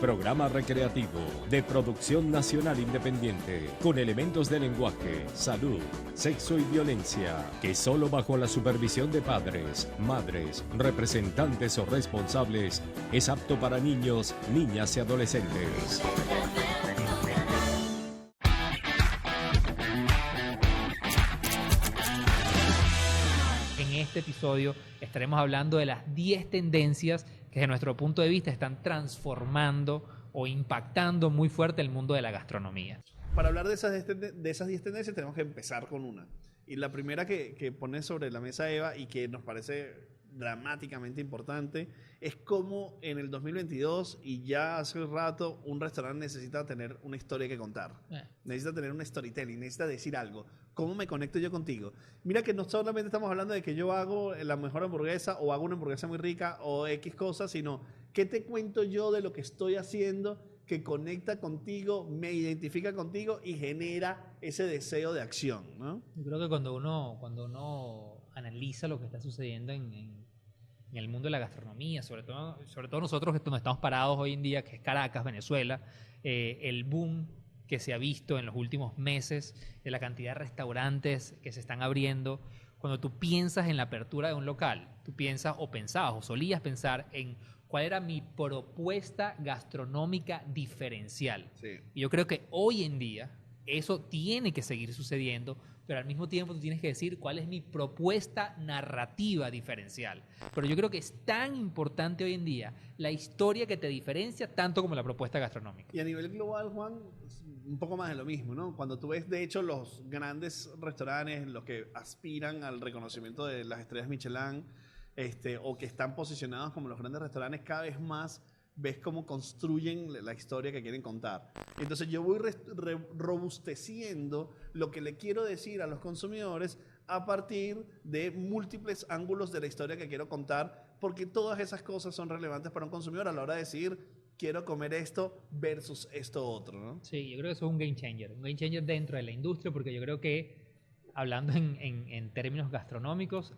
programa recreativo de producción nacional independiente, con elementos de lenguaje, salud, sexo y violencia, que solo bajo la supervisión de padres, madres, representantes o responsables es apto para niños, niñas y adolescentes. En este episodio estaremos hablando de las 10 tendencias que desde nuestro punto de vista están transformando o impactando muy fuerte el mundo de la gastronomía. Para hablar de esas 10 tendencias tenemos que empezar con una. Y la primera que pone sobre la mesa Eva y que nos parece dramáticamente importante es cómo en el 2022 y ya hace rato un restaurante necesita tener una historia que contar. Necesita tener un storytelling, necesita decir algo. ¿Cómo me conecto yo contigo? Mira que no solamente estamos hablando de que yo hago la mejor hamburguesa o hago una hamburguesa muy rica o X cosas, sino ¿qué te cuento yo de lo que estoy haciendo que conecta contigo, me identifica contigo y genera ese deseo de acción, ¿no? Yo creo que cuando uno analiza lo que está sucediendo en el mundo de la gastronomía, sobre todo nosotros donde estamos parados hoy en día, que es Caracas, Venezuela, el boom que se ha visto en los últimos meses, de la cantidad de restaurantes que se están abriendo. Cuando tú piensas en la apertura de un local, tú piensas o pensabas o solías pensar en cuál era mi propuesta gastronómica diferencial. Sí. Y yo creo que hoy en día eso tiene que seguir sucediendo, pero al mismo tiempo tú tienes que decir cuál es mi propuesta narrativa diferencial. Pero yo creo que es tan importante hoy en día la historia que te diferencia tanto como la propuesta gastronómica. Y a nivel global, Juan, un poco más de lo mismo, ¿no? Cuando tú ves, de hecho, los grandes restaurantes, los que aspiran al reconocimiento de las estrellas Michelin, o que están posicionados como los grandes restaurantes, cada vez más ves cómo construyen la historia que quieren contar. Entonces yo voy robusteciendo lo que le quiero decir a los consumidores a partir de múltiples ángulos de la historia que quiero contar, porque todas esas cosas son relevantes para un consumidor a la hora de decir quiero comer esto versus esto otro, ¿no? Sí, yo creo que eso es un game changer dentro de la industria, porque yo creo que, hablando en términos gastronómicos,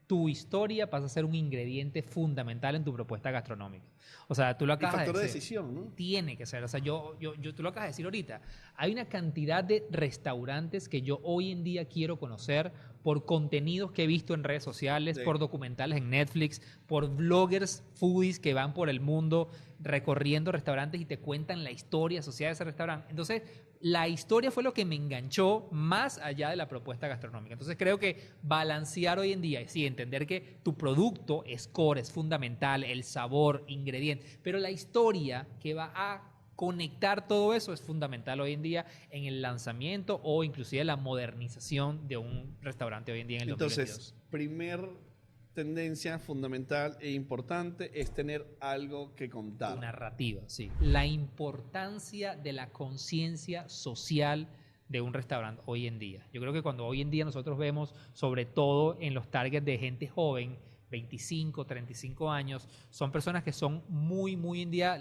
tu historia pasa a ser un ingrediente fundamental en tu propuesta gastronómica. O sea, tú lo acabas de decir. Factor de decisión, ¿no? Tiene que ser. O sea, tú lo acabas de decir ahorita. Hay una cantidad de restaurantes que yo hoy en día quiero conocer por contenidos que he visto en redes sociales, Sí. por documentales en Netflix, por bloggers, foodies que van por el mundo recorriendo restaurantes y te cuentan la historia asociada a ese restaurante. Entonces, la historia fue lo que me enganchó más allá de la propuesta gastronómica. Entonces, creo que balancear hoy en día es sí, entender que tu producto es core, es fundamental, el sabor, ingrediente, pero la historia que va a conectar todo eso es fundamental hoy en día en el lanzamiento o inclusive la modernización de un restaurante hoy en día en el 2022. Entonces, primer tendencia fundamental e importante es tener algo que contar. Tu narrativa, sí. La importancia de la conciencia social de un restaurante hoy en día. Yo creo que cuando hoy en día nosotros vemos, sobre todo en los targets de gente joven, 25, 35 años, son personas que son muy en día,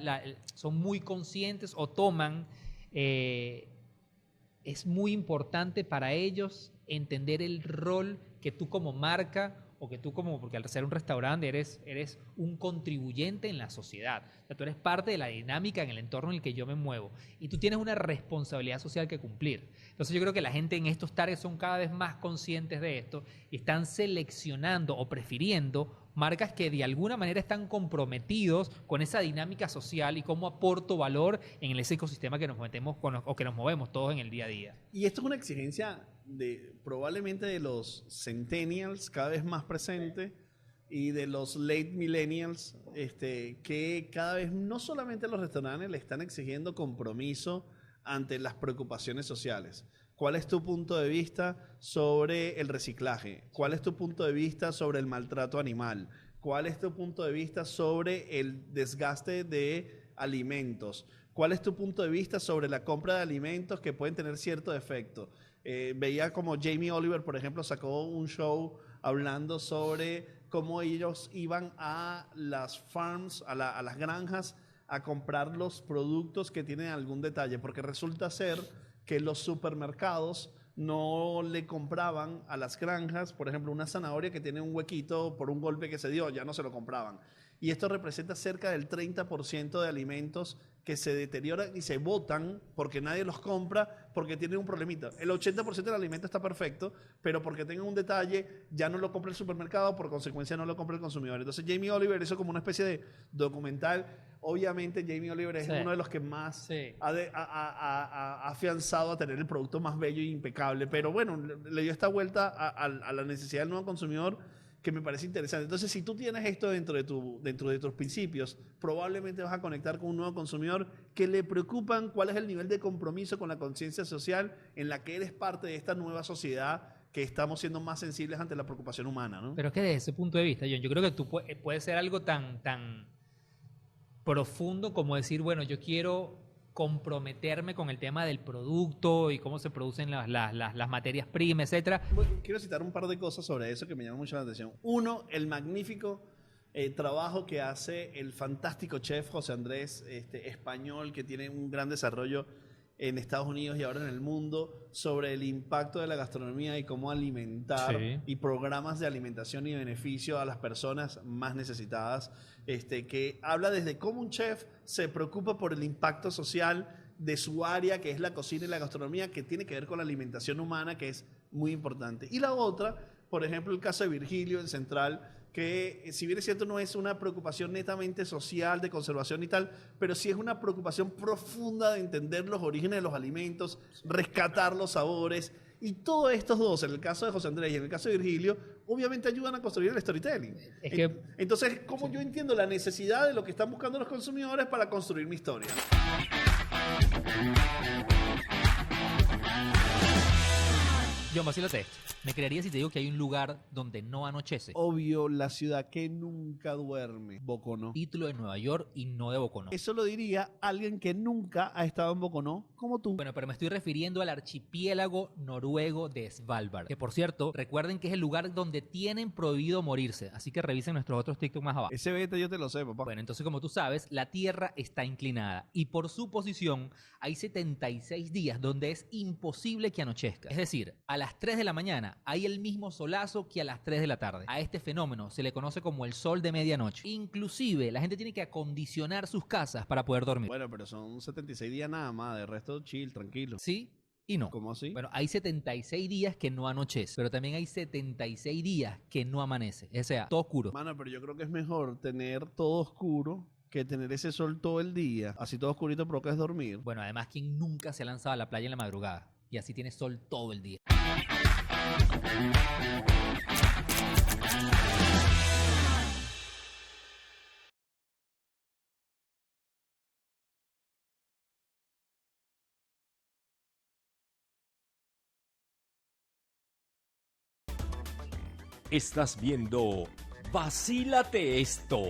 son muy conscientes o toman, es muy importante para ellos entender el rol que tú como marca o que tú porque al ser un restaurante eres un contribuyente en la sociedad. O sea, tú eres parte de la dinámica en el entorno en el que yo me muevo y tú tienes una responsabilidad social que cumplir. Entonces yo creo que la gente en estos targets son cada vez más conscientes de esto y están seleccionando o prefiriendo marcas que de alguna manera están comprometidos con esa dinámica social y cómo aporto valor en ese ecosistema que nos metemos o que nos movemos todos en el día a día. Y esto es una exigencia probablemente de los centennials cada vez más presente y de los late millennials, que cada vez no solamente los restaurantes le están exigiendo compromiso ante las preocupaciones sociales. ¿Cuál es tu punto de vista sobre el reciclaje? ¿Cuál es tu punto de vista sobre el maltrato animal? ¿Cuál es tu punto de vista sobre el desgaste de alimentos? ¿Cuál es tu punto de vista sobre la compra de alimentos que pueden tener cierto defecto? Veía como Jamie Oliver, por ejemplo, sacó un show hablando sobre cómo ellos iban a las farms, a las granjas, a comprar los productos que tienen algún detalle, porque resulta ser que los supermercados no le compraban a las granjas, por ejemplo, una zanahoria que tiene un huequito por un golpe que se dio, ya no se lo compraban. Y esto representa cerca del 30% de alimentos que se deterioran y se botan porque nadie los compra, porque tienen un problemita. El 80% del alimento está perfecto, pero porque tengan un detalle, ya no lo compra el supermercado, por consecuencia no lo compra el consumidor. Entonces Jamie Oliver hizo como una especie de documental. Obviamente Jamie Oliver es uno de los que más ha afianzado a tener el producto más bello e impecable, pero bueno, le dio esta vuelta a la necesidad del nuevo consumidor, que me parece interesante. Entonces, si tú tienes esto dentro de tus principios, probablemente vas a conectar con un nuevo consumidor que le preocupan cuál es el nivel de compromiso con la conciencia social en la que eres parte de esta nueva sociedad, que estamos siendo más sensibles ante la preocupación humana, ¿no? Pero es que desde ese punto de vista, John, yo creo que tú puede ser algo tan profundo como decir, bueno, yo quiero comprometerme con el tema del producto y cómo se producen las materias primas, etcétera. Quiero citar un par de cosas sobre eso que me llaman mucho la atención. Uno, el magnífico trabajo que hace el fantástico chef José Andrés, español, que tiene un gran desarrollo en Estados Unidos y ahora en el mundo, sobre el impacto de la gastronomía y cómo alimentar y programas de alimentación y beneficio a las personas más necesitadas, que habla desde cómo un chef se preocupa por el impacto social de su área, que es la cocina y la gastronomía, que tiene que ver con la alimentación humana, que es muy importante. Y la otra, por ejemplo, el caso de Virgilio en Central, que si bien es cierto no es una preocupación netamente social, de conservación y tal, pero sí es una preocupación profunda de entender los orígenes de los alimentos, rescatar los sabores, y todos estos dos, en el caso de José Andrés y en el caso de Virgilio, obviamente ayudan a construir el storytelling. Entonces, ¿cómo yo entiendo la necesidad de lo que están buscando los consumidores para construir mi historia? John, vacílate esto. ¿Me creerías si te digo que hay un lugar donde no anochece? Obvio, la ciudad que nunca duerme, Boconó. Título de Nueva York y no de Boconó. Eso lo diría alguien que nunca ha estado en Boconó, como tú. Bueno, pero me estoy refiriendo al archipiélago noruego de Svalbard, que por cierto, recuerden que es el lugar donde tienen prohibido morirse, así que revisen nuestros otros TikTok más abajo. Ese beta yo te lo sé, papá. Bueno, entonces como tú sabes, la Tierra está inclinada y por su posición hay 76 días donde es imposible que anochezca. Es decir, a las 3 de la mañana hay el mismo solazo que a las 3 de la tarde. A este fenómeno se le conoce como el sol de medianoche. Inclusive, la gente tiene que acondicionar sus casas para poder dormir. Bueno, pero son 76 días nada más, de resto chill, tranquilo. Sí y no. ¿Cómo así? Bueno, hay 76 días que no anochece, pero también hay 76 días que no amanece. O sea, todo oscuro. Mano, pero yo creo que es mejor tener todo oscuro que tener ese sol todo el día. Así todo oscurito provocas dormir. Bueno, además, ¿quién nunca se ha lanzado a la playa en la madrugada? Y así tiene sol todo el día. Estás viendo Vacílate Esto.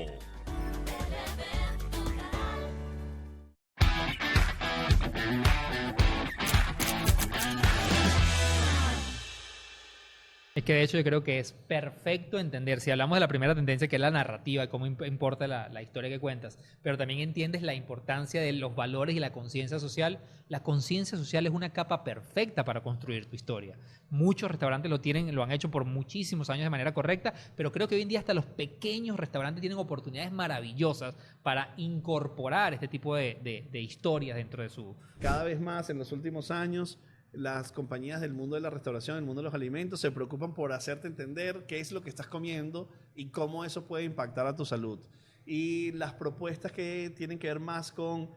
Es que de hecho yo creo que es perfecto entender, si hablamos de la primera tendencia que es la narrativa, cómo importa la historia que cuentas, pero también entiendes la importancia de los valores y la conciencia social. La conciencia social es una capa perfecta para construir tu historia. Muchos restaurantes lo han hecho por muchísimos años de manera correcta, pero creo que hoy en día hasta los pequeños restaurantes tienen oportunidades maravillosas para incorporar este tipo de historias dentro de su... Cada vez más en los últimos años, las compañías del mundo de la restauración, del mundo de los alimentos, se preocupan por hacerte entender qué es lo que estás comiendo y cómo eso puede impactar a tu salud. Y las propuestas que tienen que ver más con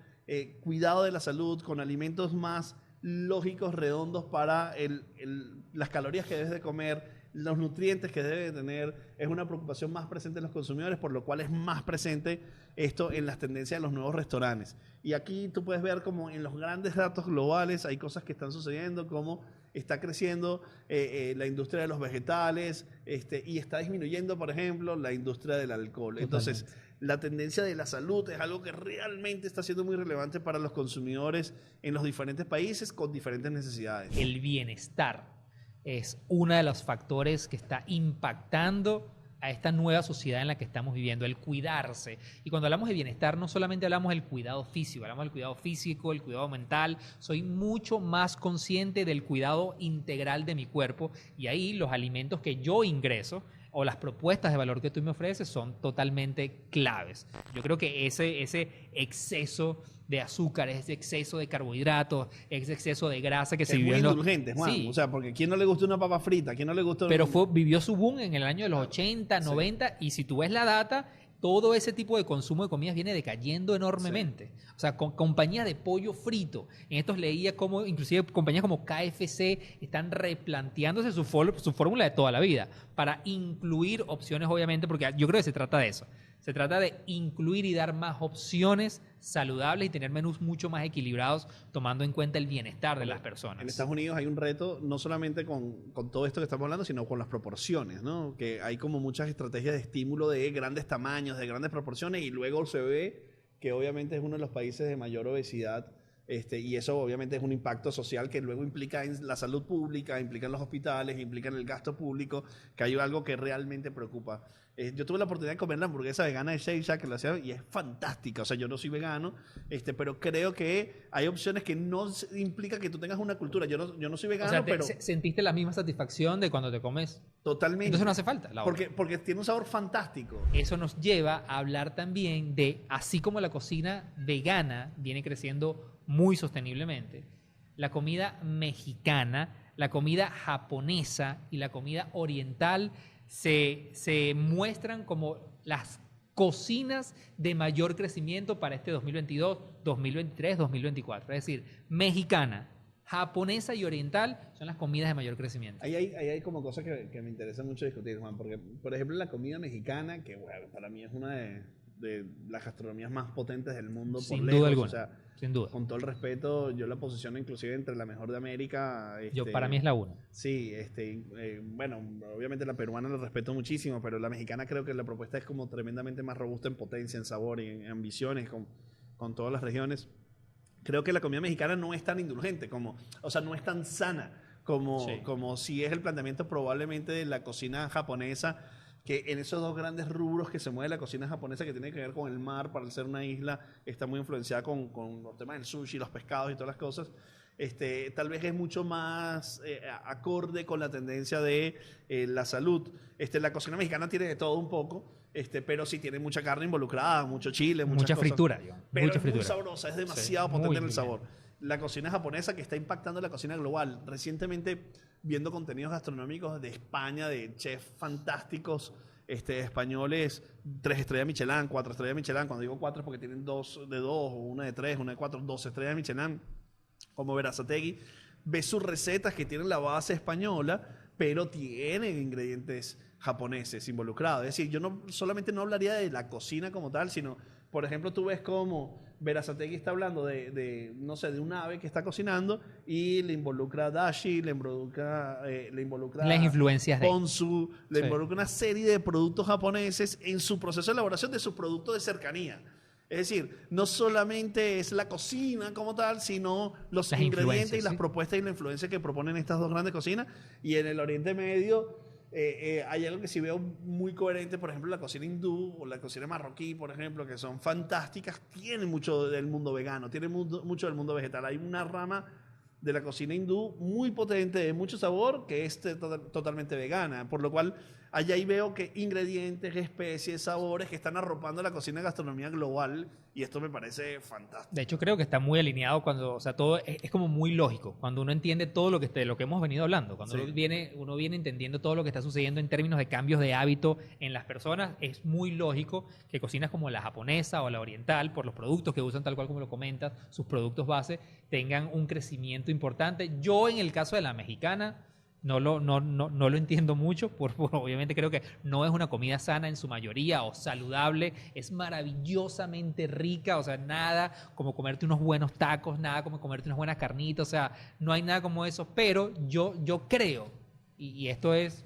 cuidado de la salud, con alimentos más lógicos, redondos para las calorías que debes de comer, los nutrientes que debe tener, es una preocupación más presente en los consumidores, por lo cual es más presente esto en las tendencias de los nuevos restaurantes. Y aquí tú puedes ver como en los grandes datos globales hay cosas que están sucediendo, como está creciendo la industria de los vegetales y está disminuyendo, por ejemplo, la industria del alcohol. Totalmente. Entonces, la tendencia de la salud es algo que realmente está siendo muy relevante para los consumidores en los diferentes países con diferentes necesidades. El bienestar es uno de los factores que está impactando a esta nueva sociedad en la que estamos viviendo, el cuidarse. Y cuando hablamos de bienestar, no solamente hablamos del cuidado físico, hablamos del cuidado físico, el cuidado mental. Soy mucho más consciente del cuidado integral de mi cuerpo, y ahí los alimentos que yo ingreso o las propuestas de valor que tú me ofreces son totalmente claves. Yo creo que ese exceso de azúcares, ese exceso de carbohidratos, ese exceso de grasa que se Es vivió muy en los... indulgente, Juan. Sí. O sea, porque ¿quién no le gusta una papa frita? ¿Quién no le gusta Pero vivió su boom en el año de los 80, Sí. 90, y si tú ves la data, todo ese tipo de consumo de comidas viene decayendo enormemente. O sea, con compañías de pollo frito. En estos leía como, inclusive compañías como KFC están replanteándose su fórmula de toda la vida para incluir opciones, obviamente, porque yo creo que se trata de eso. Se trata de incluir y dar más opciones saludables y tener menús mucho más equilibrados, tomando en cuenta el bienestar de las personas. En Estados Unidos hay un reto no solamente con todo esto que estamos hablando, sino con las proporciones, ¿no? Que hay como muchas estrategias de estímulo de grandes tamaños, de grandes proporciones, y luego se ve que obviamente es uno de los países de mayor obesidad, y eso obviamente es un impacto social que luego implica en la salud pública, implica en los hospitales, implica en el gasto público, que hay algo que realmente preocupa. Yo tuve la oportunidad de comer la hamburguesa vegana de Shake Shack, que lo hacía, y es fantástica. O sea, yo no soy vegano, pero creo que hay opciones que no implica que tú tengas una cultura. Yo no soy vegano, O sea, pero sentiste la misma satisfacción de cuando te comes. totalmente. Entonces no hace falta. Porque tiene un sabor fantástico. Eso nos lleva a hablar también de, así como la cocina vegana viene creciendo muy sosteniblemente, la comida mexicana, la comida japonesa y la comida oriental se muestran como las cocinas de mayor crecimiento para este 2022, 2023, 2024. Es decir, mexicana, japonesa y oriental son las comidas de mayor crecimiento. Ahí hay como cosas que me interesa mucho discutir, Juan, porque, por ejemplo, la comida mexicana, que bueno, para mí es una de las gastronomías más potentes del mundo, Sin por duda lejos. alguna. O sea, Sin duda. con todo el respeto, yo la posiciono inclusive entre la mejor de América. Para mí es la una. Sí, bueno, obviamente la peruana la respeto muchísimo, pero la mexicana creo que la propuesta es como tremendamente más robusta en potencia, en sabor y en ambiciones con todas las regiones. Creo que la comida mexicana no es tan indulgente, o sea, no es tan sana como si es el planteamiento probablemente de la cocina japonesa, que en esos dos grandes rubros que se mueve la cocina japonesa, que tiene que ver con el mar, para ser una isla, está muy influenciada con los temas del sushi, los pescados y todas las cosas. Tal vez es mucho más acorde con la tendencia de la salud. La cocina mexicana tiene de todo un poco, pero sí tiene mucha carne involucrada, mucho chile, mucha fritura. Pero mucha es fritura. muy sabrosa, es demasiado potente en el sabor. La cocina japonesa que está impactando la cocina global. Recientemente, viendo contenidos gastronómicos de España, de chefs fantásticos españoles, 3 estrellas Michelin, 4 estrellas Michelin. Cuando digo 4 es porque tienen 2 de 2, o 1 de 3, 1 de 4, 2 estrellas Michelin, como Berazategui. Ves sus recetas que tienen la base española, pero tienen ingredientes japoneses involucrados. Es decir, yo solamente no hablaría de la cocina como tal, sino, por ejemplo, tú ves como Berazategui está hablando no sé, de un ave que está cocinando y le involucra dashi, le involucra las influencias ponzu, le involucra una serie de productos japoneses en su proceso de elaboración de sus productos de cercanía. Es decir, no solamente es la cocina como tal, sino los ingredientes y las propuestas y la influencia que proponen estas dos grandes cocinas. Y en el Oriente Medio hay algo que sí veo muy coherente, por ejemplo, la cocina hindú o la cocina marroquí, por ejemplo, que son fantásticas, tienen mucho del mundo vegano, tienen mucho del mundo vegetal. Hay una rama de la cocina hindú muy potente, de mucho sabor, que es totalmente vegana, por lo cual allá ahí veo que ingredientes, especies, sabores que están arropando la cocina y gastronomía global, y esto me parece fantástico. De hecho, creo que está muy alineado o sea, todo es como muy lógico, cuando uno entiende todo lo que hemos venido hablando, cuando uno viene entendiendo todo lo que está sucediendo en términos de cambios de hábito en las personas, es muy lógico que cocinas como la japonesa o la oriental, por los productos que usan tal cual como lo comentas, sus productos base, tengan un crecimiento importante. Yo, en el caso de la mexicana, no lo entiendo mucho, obviamente creo que no es una comida sana en su mayoría o saludable, es maravillosamente rica, o sea, nada como comerte unos buenos tacos, nada como comerte unas buenas carnitas, o sea, no hay nada como eso, pero yo creo, y esto es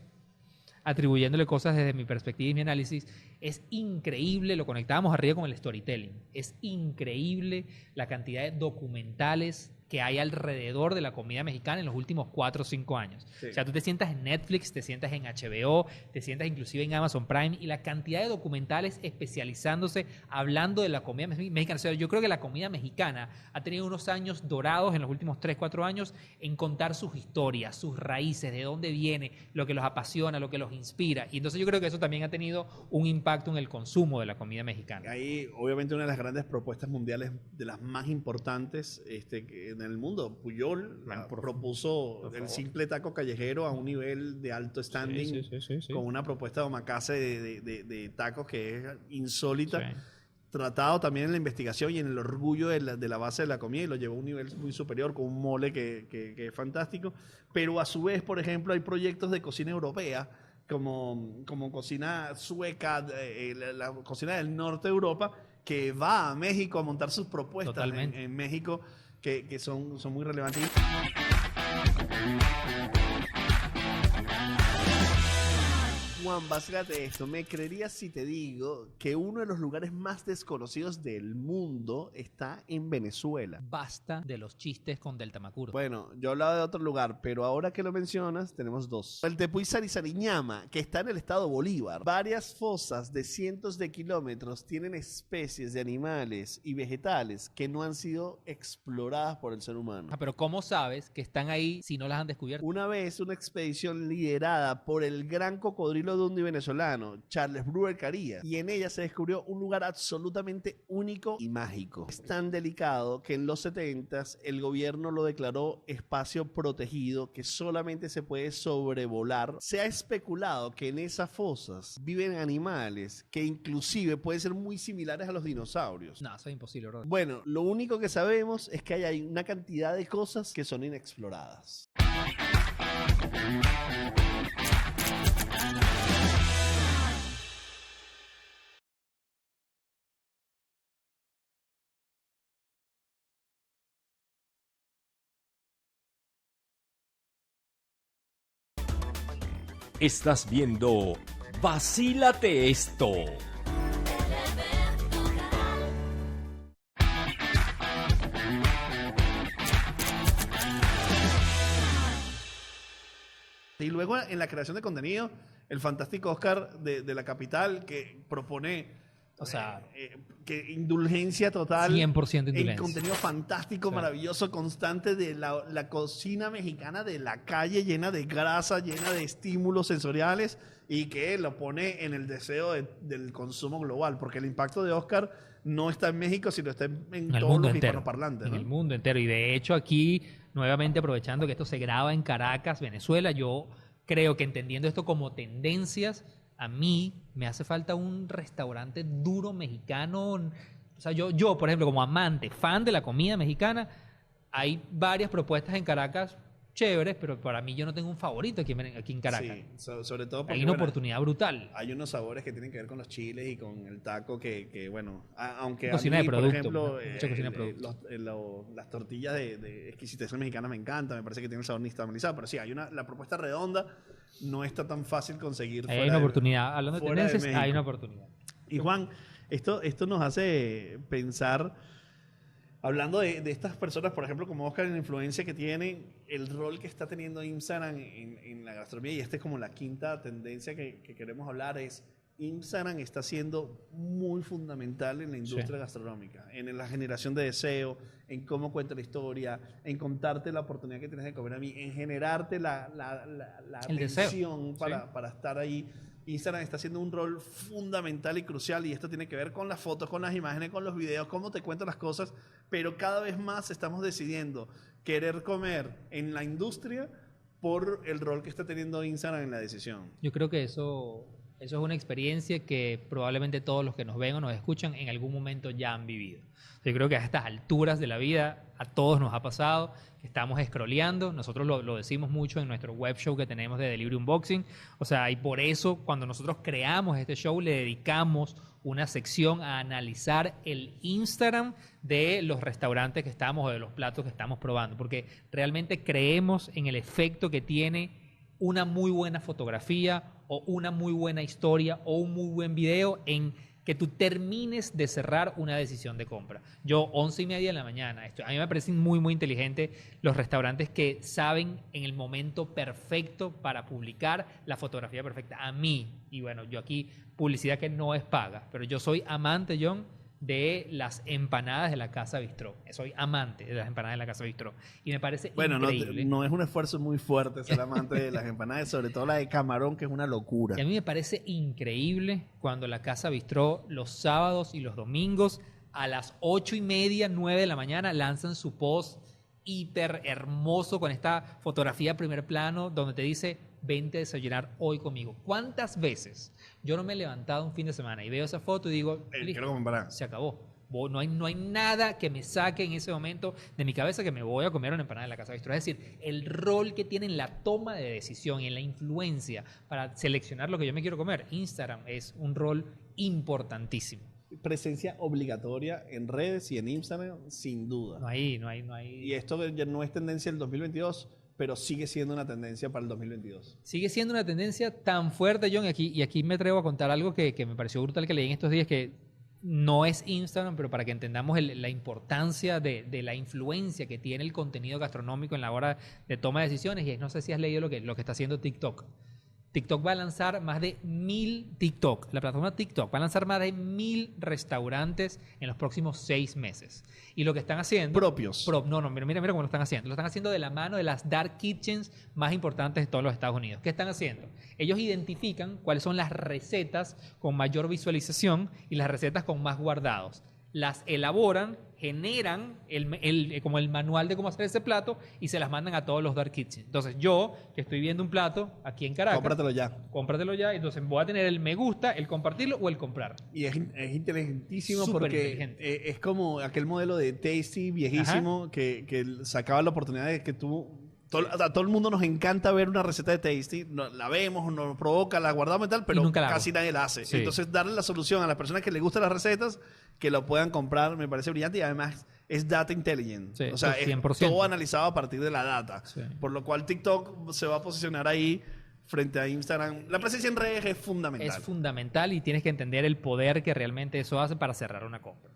atribuyéndole cosas desde mi perspectiva y mi análisis, es increíble, lo conectábamos arriba con el storytelling, es increíble la cantidad de documentales que hay alrededor de la comida mexicana en los últimos 4 o 5 años. Sí. O sea, tú te sientas en Netflix, te sientas en HBO, te sientas inclusive en Amazon Prime, y la cantidad de documentales especializándose, hablando de la comida mexicana. O sea, yo creo que la comida mexicana ha tenido unos años dorados en los últimos 3, 4 años en contar sus historias, sus raíces, de dónde viene, lo que los apasiona, lo que los inspira. Y entonces yo creo que eso también ha tenido un impacto impacto en el consumo de la comida mexicana. Ahí, obviamente, una de las grandes propuestas mundiales, de las más importantes en el mundo. Puyol propuso el simple taco callejero a un nivel de alto standing, Sí. con una propuesta de omakase de tacos que es insólita. Sí. Tratado también en la investigación y en el orgullo de la base de la comida, y lo llevó a un nivel muy superior con un mole que es fantástico. Pero a su vez, por ejemplo, hay proyectos de cocina europea, como cocina sueca, la cocina del norte de Europa, que va a México a montar sus propuestas en México, que son muy relevantes. Juan, básicamente esto. ¿Me creerías si te digo que uno de los lugares más desconocidos del mundo está en Venezuela? Basta de los chistes con Del Tamacuro. Bueno, yo hablaba de otro lugar, pero ahora que lo mencionas, tenemos dos. El Tepuy Sarisariñama, que está en el estado Bolívar. Varias fosas de cientos de kilómetros tienen especies de animales y vegetales que no han sido exploradas por el ser humano. Pero ¿cómo sabes que están ahí si no las han descubierto? Una vez, una expedición liderada por el gran cocodrilo dundi venezolano, Charles Brewer Carías, y en ella se descubrió un lugar absolutamente único y mágico. Es tan delicado que en los 70s el gobierno lo declaró espacio protegido, que solamente se puede sobrevolar. Se ha especulado que en esas fosas viven animales que inclusive pueden ser muy similares a los dinosaurios. No, eso es imposible, bro. Bueno, lo único que sabemos es que hay una cantidad de cosas que son inexploradas. Estás viendo Vacílate Esto. Y luego en la creación de contenido, el fantástico Oscar de la capital, que propone, O sea, que indulgencia total. 100% indulgencia. El contenido fantástico, Sí. maravilloso, constante de la cocina mexicana de la calle, llena de grasa, llena de estímulos sensoriales, y que lo pone en el deseo del consumo global, porque el impacto de Oscar no está en México, sino está en el todos mundo los entero. hispanoparlantes. En ¿no? el mundo entero. Y de hecho aquí, nuevamente aprovechando que esto se graba en Caracas, Venezuela, yo creo que entendiendo esto como tendencias, a mí me hace falta un restaurante duro mexicano. O sea, yo, por ejemplo, como amante, fan de la comida mexicana, hay varias propuestas en Caracas chéveres, pero para mí yo no tengo un favorito aquí en Caracas. Sí, sobre todo porque Hay una bueno, oportunidad brutal. hay unos sabores que tienen que ver con los chiles y con el taco que bueno, aunque Cocina a de mí, producto, por ejemplo, mucha cocina de producto. las tortillas de exquisitez mexicana me encantan, me parece que tienen el sabor nixtamalizado, pero sí, la propuesta redonda no está tan fácil conseguir. Hay una oportunidad. Hablando de fuera de tendencias, hay México. una oportunidad. Y Juan, esto nos hace pensar, hablando de estas personas, por ejemplo, como Oscar, en la influencia que tienen, el rol que está teniendo Instagram en la gastronomía, y esta es como la quinta tendencia que queremos hablar, es Instagram está siendo muy fundamental en la industria gastronómica, en la generación de deseo, en cómo cuenta la historia, en contarte la oportunidad que tienes de comer a mí, en generarte la El atención deseo. para estar ahí. Instagram está haciendo un rol fundamental y crucial, y esto tiene que ver con las fotos, con las imágenes, con los videos, cómo te cuento las cosas, pero cada vez más estamos decidiendo querer comer en la industria por el rol que está teniendo Instagram en la decisión. Yo creo que eso es una experiencia que probablemente todos los que nos ven o nos escuchan en algún momento ya han vivido. Yo creo que a estas alturas de la vida a todos nos ha pasado que estamos scrolleando. Nosotros lo decimos mucho en nuestro web show que tenemos de Delivery Unboxing. O sea, y por eso cuando nosotros creamos este show le dedicamos una sección a analizar el Instagram de los restaurantes que estamos o de los platos que estamos probando. Porque realmente creemos en el efecto que tiene una muy buena fotografía o una muy buena historia o un muy buen video en que tú termines de cerrar una decisión de compra. Yo, 11:30 de la mañana, a mí me parecen muy, muy inteligentes los restaurantes que saben en el momento perfecto para publicar la fotografía perfecta. A mí, y bueno, yo aquí, publicidad que no es paga, pero yo soy amante, John, de las empanadas de la Casa Bistró. Soy amante de las empanadas de la Casa Bistró. Y me parece Bueno, increíble. no es un esfuerzo muy fuerte ser amante de las empanadas, sobre todo la de camarón, que es una locura. Y a mí me parece increíble cuando la Casa Bistró los sábados y los domingos a las 8:30, 9 de la mañana lanzan su post hiper hermoso con esta fotografía a primer plano donde te dice: vente a desayunar hoy conmigo. ¿Cuántas veces yo no me he levantado un fin de semana y veo esa foto y digo, listo, quiero comprar? se acabó? No hay nada que me saque en ese momento de mi cabeza que me voy a comer una empanada en la Casa Bistró. Es decir, el rol que tiene en la toma de decisión y en la influencia para seleccionar lo que yo me quiero comer, Instagram es un rol importantísimo. Presencia obligatoria en redes y en Instagram, sin duda. No hay. Y esto ya no es tendencia del 2022, pero sigue siendo una tendencia para el 2022. Sigue siendo una tendencia tan fuerte, John, y aquí me atrevo a contar algo que me pareció brutal que leí en estos días, que no es Instagram, pero para que entendamos la importancia de la influencia que tiene el contenido gastronómico en la hora de toma de decisiones. Y no sé si has leído lo que está haciendo TikTok. TikTok va a lanzar más de 1,000 la plataforma TikTok va a lanzar más de 1,000 restaurantes en los próximos 6 meses. Y lo que están haciendo... Propios. Mira cómo lo están haciendo. Lo están haciendo de la mano de las dark kitchens más importantes de todos los Estados Unidos. ¿Qué están haciendo? Ellos identifican cuáles son las recetas con mayor visualización y las recetas con más guardados. Las elaboran, generan como el manual de cómo hacer ese plato y se las mandan a todos los dark kitchens. Entonces yo, que estoy viendo un plato aquí en Caracas... Cómpratelo ya. Entonces voy a tener el me gusta, el compartirlo o el comprar. Y es inteligentísimo Súper porque inteligente. Es como aquel modelo de Tasty viejísimo que sacaba la oportunidad de que tú... A todo el mundo nos encanta ver una receta de Tasty, la vemos, nos provoca, la guardamos y tal, pero casi nadie la hace. Sí. Entonces, darle la solución a las personas que les gustan las recetas, que lo puedan comprar, me parece brillante, y además es data intelligent. Sí, o sea, 100%. es todo analizado a partir de la data. Sí. Por lo cual TikTok se va a posicionar ahí frente a Instagram. La presencia en redes es fundamental. Es fundamental y tienes que entender el poder que realmente eso hace para cerrar una compra.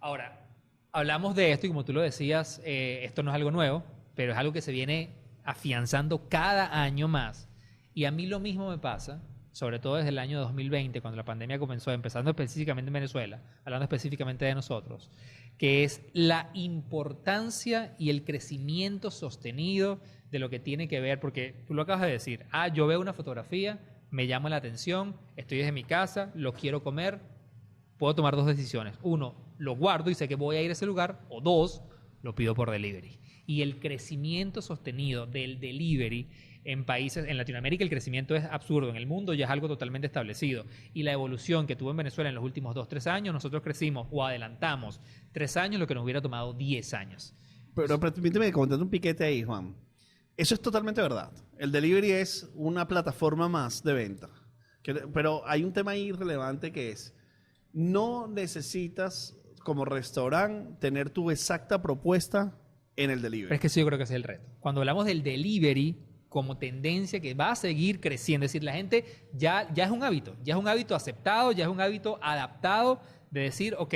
Ahora, hablamos de esto y como tú lo decías, esto no es algo nuevo, pero es algo que se viene afianzando cada año más. Y a mí lo mismo me pasa, sobre todo desde el año 2020, cuando la pandemia comenzó, empezando específicamente en Venezuela, hablando específicamente de nosotros, que es la importancia y el crecimiento sostenido de lo que tiene que ver, porque tú lo acabas de decir, yo veo una fotografía, me llama la atención, estoy desde mi casa, lo quiero comer, puedo tomar 2 decisiones. 1, lo guardo y sé que voy a ir a ese lugar, o 2, lo pido por delivery. Y el crecimiento sostenido del delivery en países, en Latinoamérica el crecimiento es absurdo, en el mundo ya es algo totalmente establecido. Y la evolución que tuvo en Venezuela en los últimos 2-3 años, nosotros crecimos o adelantamos 3 años lo que nos hubiera tomado 10 años. Pero permíteme contarte un piquete ahí, Juan. Eso es totalmente verdad. El delivery es una plataforma más de venta. Pero hay un tema ahí relevante que es, no necesitas como restaurante tener tu exacta propuesta en el delivery. Pero es que sí, yo creo que ese es el reto. Cuando hablamos del delivery como tendencia que va a seguir creciendo, es decir, la gente ya es un hábito aceptado, ya es un hábito adaptado de decir, ok,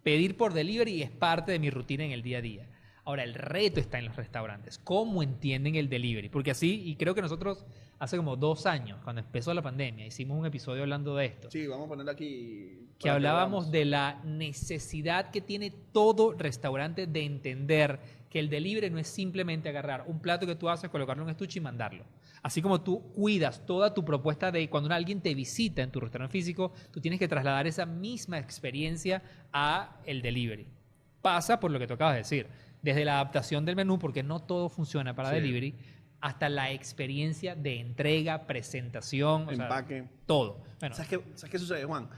pedir por delivery es parte de mi rutina en el día a día. Ahora, el reto está en los restaurantes. ¿Cómo entienden el delivery? Porque así, y creo que nosotros hace como 2 años, cuando empezó la pandemia, hicimos un episodio hablando de esto. Sí, vamos a ponerlo aquí. Que hablábamos de la necesidad que tiene todo restaurante de entender que el delivery no es simplemente agarrar un plato que tú haces, colocarlo en un estuche y mandarlo. Así como tú cuidas toda tu propuesta de cuando alguien te visita en tu restaurante físico, tú tienes que trasladar esa misma experiencia a el delivery. Pasa por lo que tú acabas de decir, desde la adaptación del menú, porque no todo funciona para delivery, hasta la experiencia de entrega, presentación, empaque, todo. Bueno, ¿Sabes qué sucede, Juan?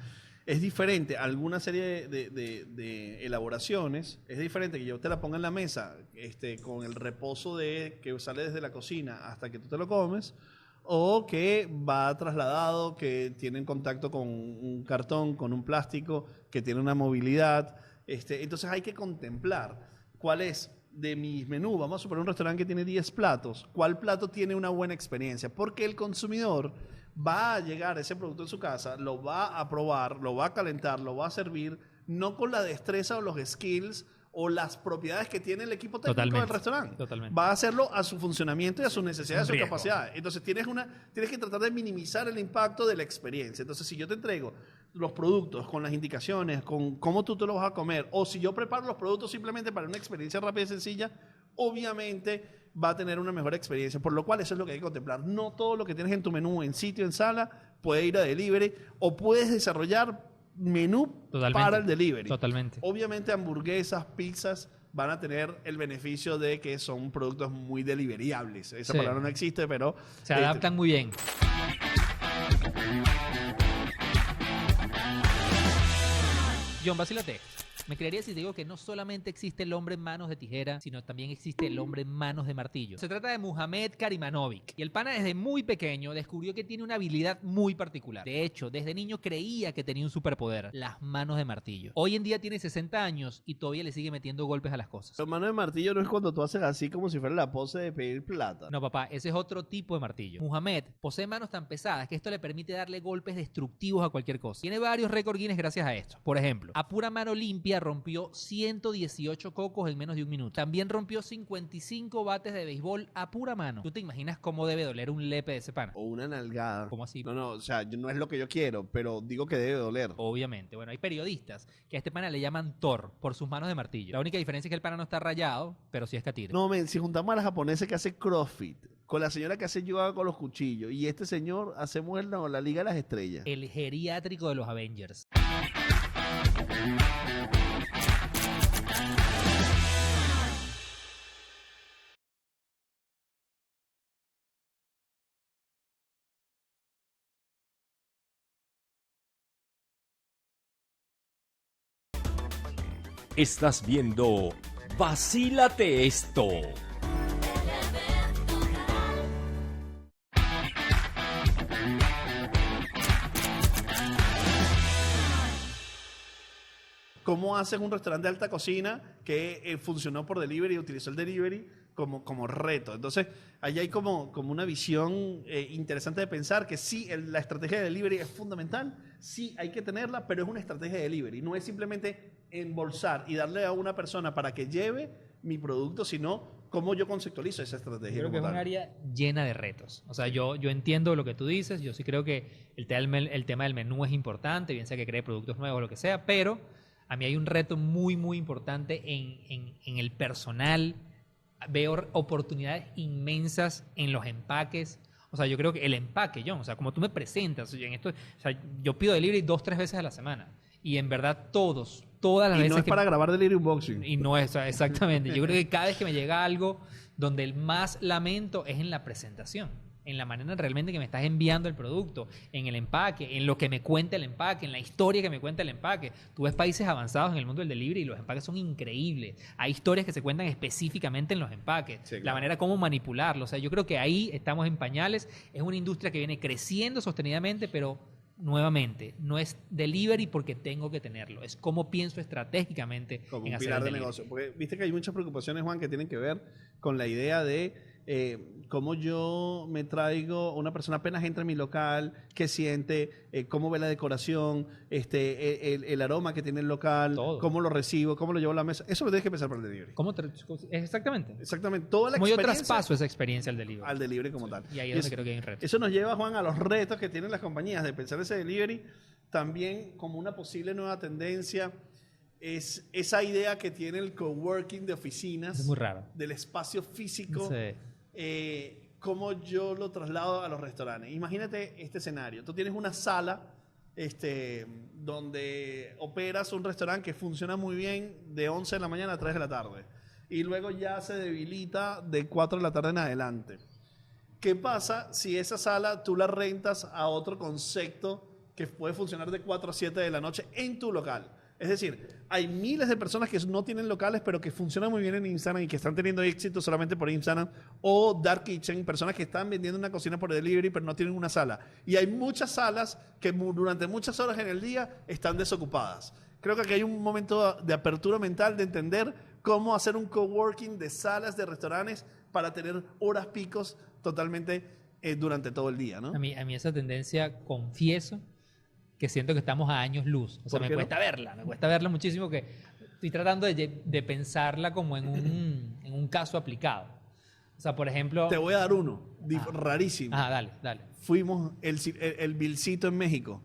Es diferente, alguna serie de elaboraciones, es diferente que yo te la ponga en la mesa con el reposo de que sale desde la cocina hasta que tú te lo comes, o que va trasladado, que tiene en contacto con un cartón, con un plástico, que tiene una movilidad. Entonces hay que contemplar cuál es de mis menús. Vamos a suponer un restaurante que tiene 10 platos. ¿Cuál plato tiene una buena experiencia? Porque el consumidor va a llegar a ese producto en su casa, lo va a probar, lo va a calentar, lo va a servir, no con la destreza o los skills o las propiedades que tiene el equipo técnico Totalmente, del restaurante. totalmente. Va a hacerlo a su funcionamiento y a sus necesidades, a Un sus riesgo. capacidades. Entonces tienes que tratar de minimizar el impacto de la experiencia. Entonces, si yo te entrego los productos con las indicaciones, con cómo tú te los vas a comer, o si yo preparo los productos simplemente para una experiencia rápida y sencilla, obviamente va a tener una mejor experiencia. Por lo cual, eso es lo que hay que contemplar. No todo lo que tienes en tu menú, en sitio, en sala, puede ir a delivery, o puedes desarrollar menú Totalmente. para el delivery. Totalmente. Obviamente, hamburguesas, pizzas van a tener el beneficio de que son productos muy deliveriables. Esa Sí. palabra no existe, pero Se adaptan muy bien. John, vacílate. Me creería si te digo que no solamente existe el hombre en manos de tijera, sino también existe el hombre en manos de martillo. Se trata de Muhammad Karimanovic. Y el pana desde muy pequeño descubrió que tiene una habilidad muy particular. De hecho, desde niño creía que tenía un superpoder, las manos de martillo. Hoy en día tiene 60 años y todavía le sigue metiendo golpes a las cosas. la mano de martillo no es cuando tú haces así como si fuera la pose de pedir plata. No, papá, ese es otro tipo de martillo. Muhammad posee manos tan pesadas que esto le permite darle golpes destructivos a cualquier cosa. Tiene varios récord Guinness gracias a esto. Por ejemplo, a pura mano limpia rompió 118 cocos en menos de un minuto. También rompió 55 bates de béisbol a pura mano. ¿Tú te imaginas cómo debe doler un lepe de ese pana? O una nalgada. ¿Cómo así? No, o sea, no es lo que yo quiero, pero digo que debe doler. Obviamente. Bueno, hay periodistas que a este pana le llaman Thor por sus manos de martillo. La única diferencia es que el pana no está rayado, pero sí es catire. No, men, si juntamos a la japonesa que hace CrossFit, con la señora que hace yoga con los cuchillos, y este señor hacemos la Liga de las Estrellas. El geriátrico de los Avengers. Estás viendo Vacílate esto. ¿Cómo haces un restaurante de alta cocina que funcionó por delivery y utilizó el delivery como reto? Entonces, ahí hay como una visión interesante de pensar que sí, la estrategia de delivery es fundamental, sí hay que tenerla, pero es una estrategia de delivery. No es simplemente embolsar y darle a una persona para que lleve mi producto, sino cómo yo conceptualizo esa estrategia. Creo que es como un tal. área llena de retos. O sea, yo entiendo lo que tú dices, yo sí creo que el tema del menú es importante, bien sea que cree productos nuevos o lo que sea, pero a mí hay un reto muy, muy importante en el personal. Veo oportunidades inmensas en los empaques. O sea, yo creo que el empaque, John, o sea, como tú me presentas, en esto, o sea, yo pido delivery 2-3 veces a la semana. Y en verdad todas las Y veces no es que para grabar delivery unboxing. y no es, o sea, exactamente. Yo creo que cada vez que me llega algo donde el más lamento es en la presentación, en la manera realmente que me estás enviando el producto, en el empaque, en lo que me cuenta el empaque, en la historia que me cuenta el empaque. Tú ves países avanzados en el mundo del delivery y los empaques son increíbles. Hay historias que se cuentan específicamente en los empaques, Sí, claro. la manera cómo manipularlo. O sea, yo creo que ahí estamos en pañales. Es una industria que viene creciendo sostenidamente, pero nuevamente, no es delivery porque tengo que tenerlo, es cómo pienso estratégicamente Como en un hacer pilar el de delivery. negocio. Porque viste que hay muchas preocupaciones, Juan, que tienen que ver con la idea de cómo yo me traigo una persona apenas entra en mi local, qué siente, cómo ve la decoración, el aroma que tiene el local, Todo. cómo lo recibo, cómo lo llevo a la mesa. Eso lo tienes que pensar para el delivery. Exactamente. Exactamente. Toda la Como yo experiencia traspaso esa experiencia al delivery. al delivery como tal. Y ahí Y es donde eso- creo que hay un reto. Eso nos lleva, Juan, a los retos que tienen las compañías de pensar ese delivery. También como una posible nueva tendencia es esa idea que tiene el coworking de oficinas, Es muy raro. del espacio físico, Sí. cómo yo lo traslado a los restaurantes. Imagínate este escenario. Tú tienes una sala donde operas un restaurante que funciona muy bien de 11 de la mañana a 3 de la tarde. Y luego ya se debilita de 4 de la tarde en adelante. ¿Qué pasa si esa sala tú la rentas a otro concepto que puede funcionar de 4 a 7 de la noche en tu local? Es decir, hay miles de personas que no tienen locales, pero que funcionan muy bien en Instagram y que están teniendo éxito solamente por Instagram. O Dark Kitchen, personas que están vendiendo una cocina por delivery, pero no tienen una sala. Y hay muchas salas que durante muchas horas en el día están desocupadas. Creo que aquí hay un momento de apertura mental de entender cómo hacer un coworking de salas de restaurantes para tener horas picos totalmente durante todo el día, ¿no? A mí esa tendencia, confieso, que siento que estamos a años luz. O sea, ¿Por me qué no? cuesta verla muchísimo que Estoy tratando de pensarla como en un caso aplicado. O sea, por ejemplo... Te voy a dar uno, rarísimo. Dale. Fuimos el Vilcito en México.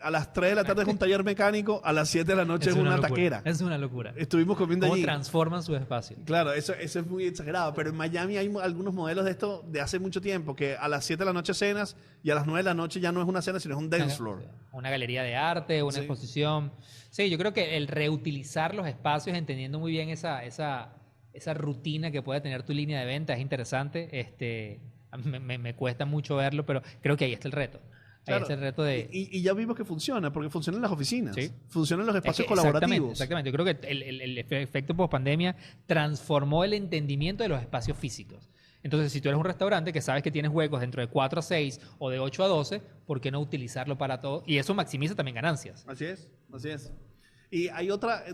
A las 3 de la tarde es un taller mecánico, a las 7 de la noche es una locura. taquera. Es una locura. Estuvimos comiendo allí. ¿Cómo transforman su espacio? Claro, eso es muy exagerado, pero en Miami hay algunos modelos de esto de hace mucho tiempo, que a las 7 de la noche cenas y a las 9 de la noche ya no es una cena, sino es un dance floor. Una galería de arte, una exposición. Sí, yo creo que el reutilizar los espacios, entendiendo muy bien esa rutina que puede tener tu línea de venta, es interesante. A mí me cuesta mucho verlo, pero creo que ahí está el reto. Claro. Es el reto de... Y ya vimos que funciona, porque funciona en las oficinas, sí. Funciona en los espacios colaborativos. Exactamente. Yo creo que el efecto post-pandemia transformó el entendimiento de los espacios físicos. Entonces, si tú eres un restaurante que sabes que tienes huecos dentro de 4 a 6 o de 8 a 12, ¿por qué no utilizarlo para todo? Y eso maximiza también ganancias. Así es. Y hay otra,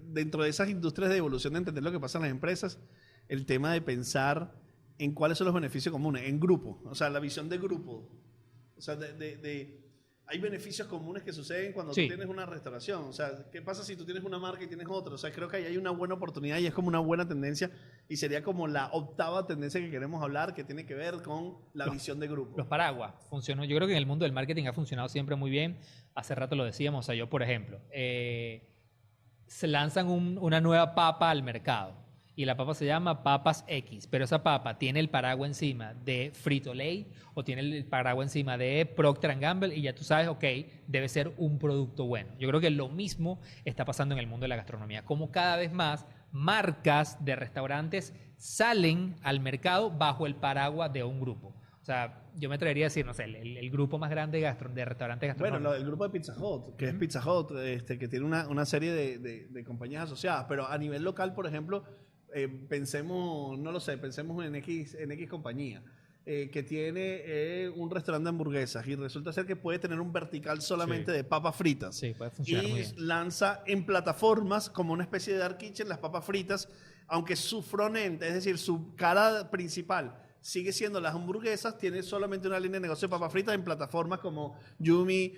dentro de esas industrias de evolución de entender lo que pasa en las empresas, el tema de pensar en cuáles son los beneficios comunes, en grupo, o sea, la visión de grupo. O sea, hay beneficios comunes que suceden cuando tú tienes una restauración. O sea, ¿qué pasa si tú tienes una marca y tienes otra? O sea, creo que ahí hay una buena oportunidad y es como una buena tendencia y sería como la 8ª tendencia que queremos hablar, que tiene que ver con la visión de grupo. Los paraguas funcionó. Yo creo que en el mundo del marketing ha funcionado siempre muy bien. Hace rato lo decíamos. O sea, yo, por ejemplo, se lanzan una nueva papa al mercado. Y la papa se llama Papas X, pero esa papa tiene el paraguas encima de Frito-Lay o tiene el paraguas encima de Procter & Gamble y ya tú sabes, ok, debe ser un producto bueno. Yo creo que lo mismo está pasando en el mundo de la gastronomía, como cada vez más marcas de restaurantes salen al mercado bajo el paraguas de un grupo. O sea, yo me atrevería a decir, no sé, el grupo más grande de restaurantes gastronómicos. Bueno, el grupo de Pizza Hut, que es Pizza Hut, que tiene una serie de compañías asociadas, pero a nivel local, por ejemplo, pensemos en X compañía que tiene un restaurante de hamburguesas y resulta ser que puede tener un vertical solamente de papas fritas. Sí, puede funcionar muy bien. Y lanza en plataformas como una especie de dark kitchen las papas fritas, aunque su front-end, es decir, su cara principal, sigue siendo las hamburguesas, tiene solamente una línea de negocio de papas fritas en plataformas como Yumi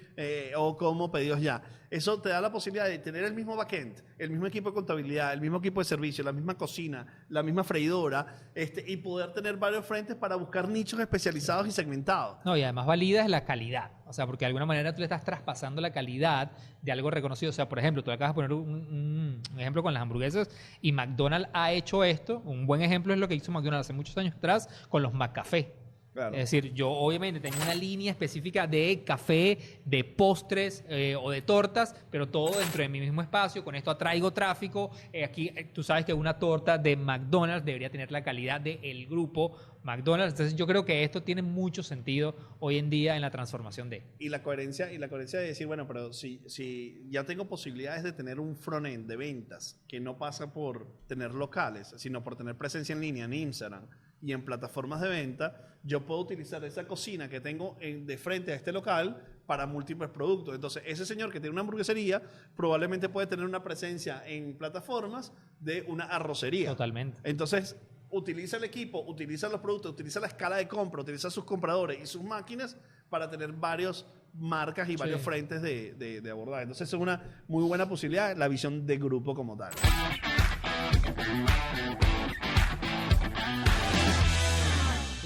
o como Pedidos Ya. Eso te da la posibilidad de tener el mismo backend, el mismo equipo de contabilidad, el mismo equipo de servicio, la misma cocina, la misma freidora, y poder tener varios frentes para buscar nichos especializados y segmentados. No, y además validas la calidad. O sea, porque de alguna manera tú le estás traspasando la calidad de algo reconocido. O sea, por ejemplo, tú acabas de poner un ejemplo con las hamburguesas y McDonald's ha hecho esto. Un buen ejemplo es lo que hizo McDonald's hace muchos años atrás con los McCafé. Claro. Es decir, yo obviamente tenía una línea específica de café, de postres o de tortas, pero todo dentro de mi mismo espacio. Con esto atraigo tráfico. Aquí tú sabes que una torta de McDonald's debería tener la calidad del grupo McDonald's. Entonces yo creo que esto tiene mucho sentido hoy en día en la transformación de... Y la coherencia de decir, bueno, pero si ya tengo posibilidades de tener un front-end de ventas que no pasa por tener locales, sino por tener presencia en línea, en Instagram y en plataformas de venta, yo puedo utilizar esa cocina que tengo de frente a este local para múltiples productos. Entonces, ese señor que tiene una hamburguesería probablemente puede tener una presencia en plataformas de una arrocería. Totalmente. Entonces, utiliza el equipo, utiliza los productos, utiliza la escala de compra, utiliza sus compradores y sus máquinas para tener varias marcas y varios frentes de abordaje. Entonces, es una muy buena posibilidad, la visión de grupo como tal.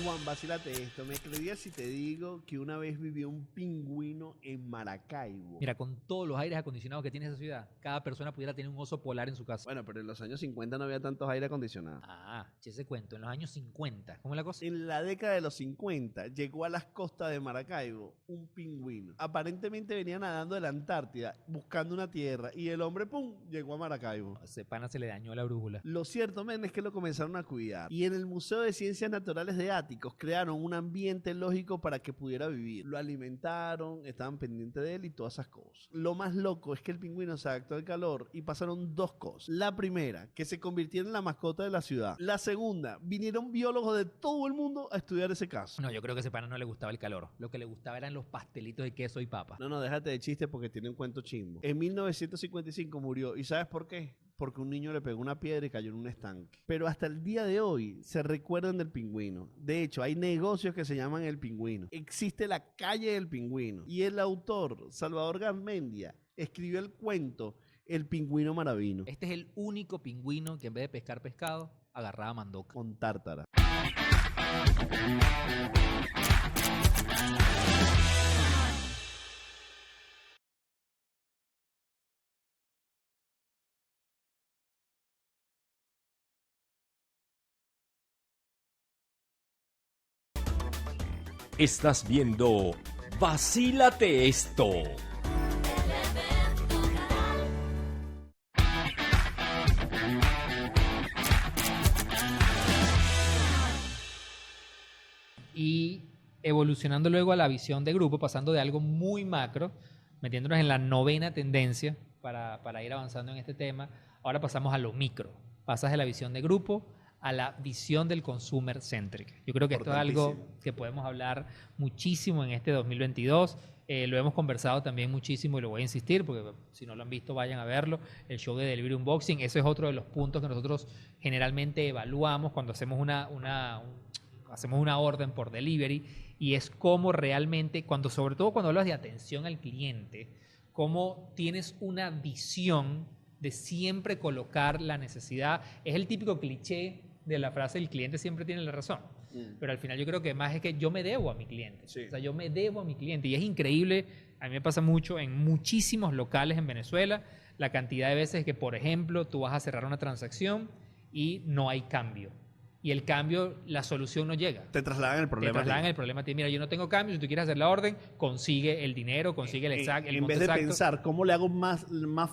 Juan, vacílate esto. ¿Me creerías si te digo que una vez vivió un pingüino en Maracaibo? Mira, con todos los aires acondicionados que tiene esa ciudad, cada persona pudiera tener un oso polar en su casa. Bueno, pero en los años 50 no había tantos aire acondicionados. Ese cuento, en los años 50. ¿Cómo es la cosa? En la década de los 50 llegó a las costas de Maracaibo un pingüino. Aparentemente venía nadando de la Antártida buscando una tierra y el hombre, ¡pum!, llegó a Maracaibo. Ese pana se le dañó la brújula. Lo cierto, men, es que lo comenzaron a cuidar. Y en el Museo de Ciencias Naturales de Áticos crearon un ambiente lógico para que pudiera vivir. Lo alimentaron, estaban pendientes de él y todas esas cosas. Lo más loco es que el pingüino se adaptó al calor y pasaron dos cosas. La primera, que se convirtiera en la mascota de la ciudad. La segunda, vinieron biólogos de todo el mundo a estudiar ese caso. No, yo creo que a ese pana no le gustaba el calor. Lo que le gustaba eran los pastelitos de queso y papa. No, déjate de chiste porque tiene un cuento chimbo. En 1955 murió. ¿Y sabes por qué? Porque un niño le pegó una piedra y cayó en un estanque. Pero hasta el día de hoy se recuerdan del pingüino. De hecho, hay negocios que se llaman El Pingüino. Existe la calle del pingüino. Y el autor, Salvador Garmendia, escribió el cuento el pingüino maravino Este es el único pingüino que en vez de pescar pescado, agarraba mandoca. con tártara. Estás viendo Vacílate Esto. Y evolucionando luego a la visión de grupo, pasando de algo muy macro, metiéndonos en la novena tendencia para ir avanzando en este tema, ahora pasamos a lo micro. Pasas de la visión de grupo a la visión del consumer centric. Yo creo que esto es algo que podemos hablar muchísimo en este 2022. Lo hemos conversado también muchísimo y lo voy a insistir porque si no lo han visto vayan a verlo. El show de Delivery Unboxing, eso es otro de los puntos que nosotros generalmente evaluamos cuando hacemos hacemos una orden por delivery, y es cómo realmente, sobre todo cuando hablas de atención al cliente, cómo tienes una visión de siempre colocar la necesidad. Es el típico cliché de la frase el cliente siempre tiene la razón. Pero al final yo creo que más es que yo me debo a mi cliente. Sí. O sea, yo me debo a mi cliente. Y es increíble, a mí me pasa mucho en muchísimos locales en Venezuela, la cantidad de veces que, por ejemplo, tú vas a cerrar una transacción y no hay cambio. Y el cambio, la solución no llega. Te trasladan el problema. Te trasladan el problema. Mira, yo no tengo cambio, si tú quieres hacer la orden, consigue el dinero, consigue el monto En vez de exacto. pensar cómo le hago más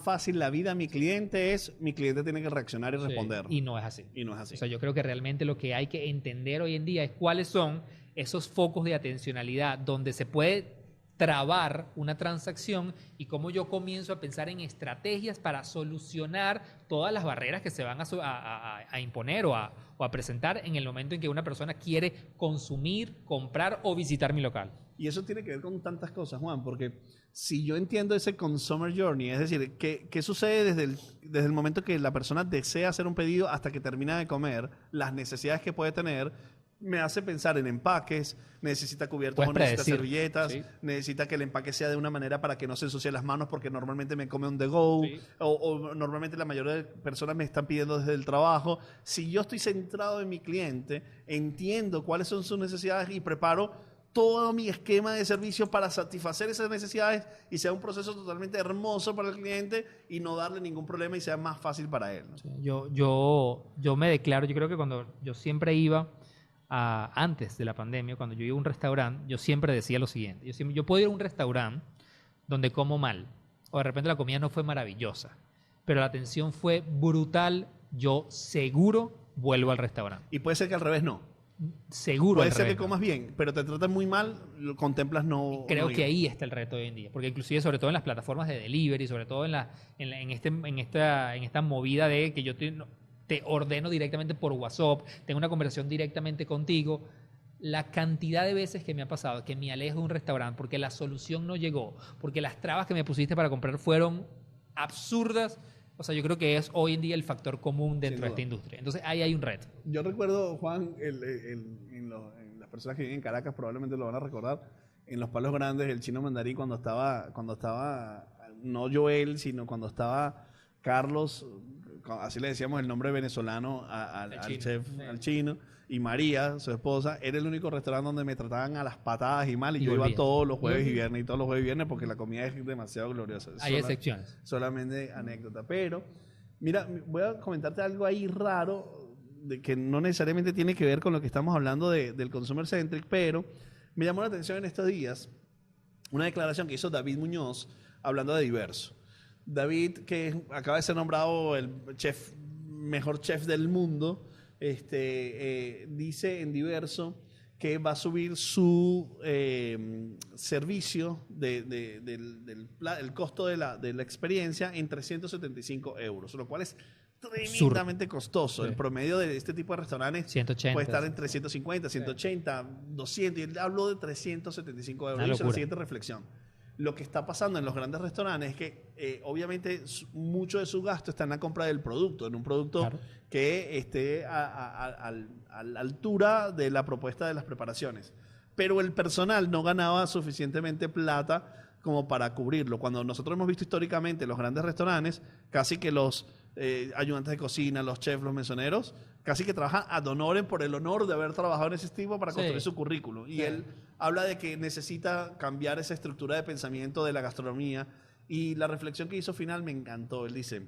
fácil la vida a mi cliente, mi cliente tiene que reaccionar y Sí, responder. y no es así. Y no es así. O sea, yo creo que realmente lo que hay que entender hoy en día es cuáles son esos focos de atencionalidad donde se puede trabar una transacción y cómo yo comienzo a pensar en estrategias para solucionar todas las barreras que se van a imponer o a presentar en el momento en que una persona quiere consumir, comprar o visitar mi local. Y eso tiene que ver con tantas cosas, Juan, porque si yo entiendo ese consumer journey, es decir, ¿qué sucede desde el momento que la persona desea hacer un pedido hasta que termina de comer, las necesidades que puede tener? Me hace pensar en empaques, necesita cubiertos o necesita servilletas, sí. Necesita que el empaque sea de una manera para que no se ensucie las manos porque normalmente me come on the go, Sí. o normalmente la mayoría de personas me están pidiendo desde el trabajo. Si yo estoy centrado en mi cliente, entiendo cuáles son sus necesidades y preparo todo mi esquema de servicio para satisfacer esas necesidades y sea un proceso totalmente hermoso para el cliente y no darle ningún problema y sea más fácil para él, ¿no? Sí, yo me declaro, yo creo que cuando yo siempre iba antes de la pandemia, cuando yo iba a un restaurante, yo siempre decía lo siguiente. Yo puedo ir a un restaurante donde como mal, o de repente la comida no fue maravillosa, pero la atención fue brutal, yo seguro vuelvo al restaurante. Y puede ser que al revés no. Seguro. Puede al ser revés, que comas bien, pero te tratan muy mal, lo contemplas no. Creo no que ir. ahí está el reto hoy en día, porque inclusive sobre todo en las plataformas de delivery, sobre todo en esta movida de que yo te ordeno directamente por WhatsApp, tengo una conversación directamente contigo. La cantidad de veces que me ha pasado que me alejo de un restaurante porque la solución no llegó, porque las trabas que me pusiste para comprar fueron absurdas. O sea, yo creo que es hoy en día el factor común dentro de esta industria. Entonces, ahí hay un reto. Yo recuerdo, Juan, en las personas que viven en Caracas probablemente lo van a recordar, en los Palos Grandes, el chino mandarín cuando estaba, no Joel, sino cuando estaba Carlos, así le decíamos el nombre venezolano al chef, sí. al chino, y María, su esposa, era el único restaurante donde me trataban a las patadas y mal, y yo iba todos los jueves y viernes, porque la comida es demasiado gloriosa. Hay excepciones. Solamente anécdota. Pero, mira, voy a comentarte algo ahí raro, de que no necesariamente tiene que ver con lo que estamos hablando del consumer centric, pero me llamó la atención en estos días una declaración que hizo David Muñoz hablando de Diverso. David, que acaba de ser nombrado el mejor chef del mundo, dice en Diverso que va a subir su servicio el costo de la experiencia en 375 euros, lo cual es tremendamente costoso. Sí. El promedio de este tipo de restaurantes 180, puede estar en 350, 180, 200, y él habló de 375 euros. Hizo la siguiente reflexión. Lo que está pasando en los grandes restaurantes es que obviamente mucho de su gasto está en la compra del producto, en un producto que esté a la altura de la propuesta de las preparaciones. Pero el personal no ganaba suficientemente plata como para cubrirlo. Cuando nosotros hemos visto históricamente los grandes restaurantes, casi que los ayudantes de cocina, los chefs, los mesoneros, casi que trabajan ad honorem por el honor de haber trabajado en ese tipo para construir su currículum. Y él habla de que necesita cambiar esa estructura de pensamiento de la gastronomía. Y la reflexión que hizo final me encantó. Él dice,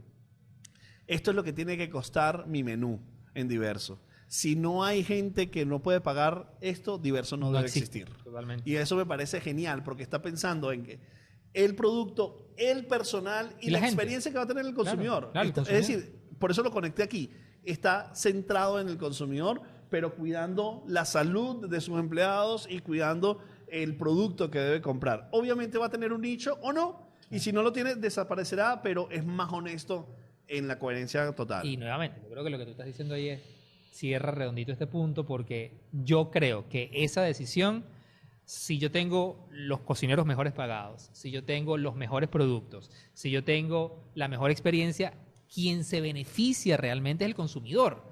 esto es lo que tiene que costar mi menú en Diverso. Si no hay gente que no puede pagar esto, Diverso no debe existir. Totalmente. Y eso me parece genial porque está pensando en que el producto, el personal y la experiencia que va a tener el consumidor. Claro, Es decir, por eso lo conecté aquí. Está centrado en el consumidor, pero cuidando la salud de sus empleados y cuidando el producto que debe comprar. Obviamente va a tener un nicho o no, y si no lo tiene, desaparecerá, pero es más honesto en la coherencia total. Y nuevamente, yo creo que lo que tú estás diciendo ahí es, cierra redondito este punto, porque yo creo que esa decisión, si yo tengo los cocineros mejores pagados, si yo tengo los mejores productos, si yo tengo la mejor experiencia, quien se beneficia realmente es el consumidor.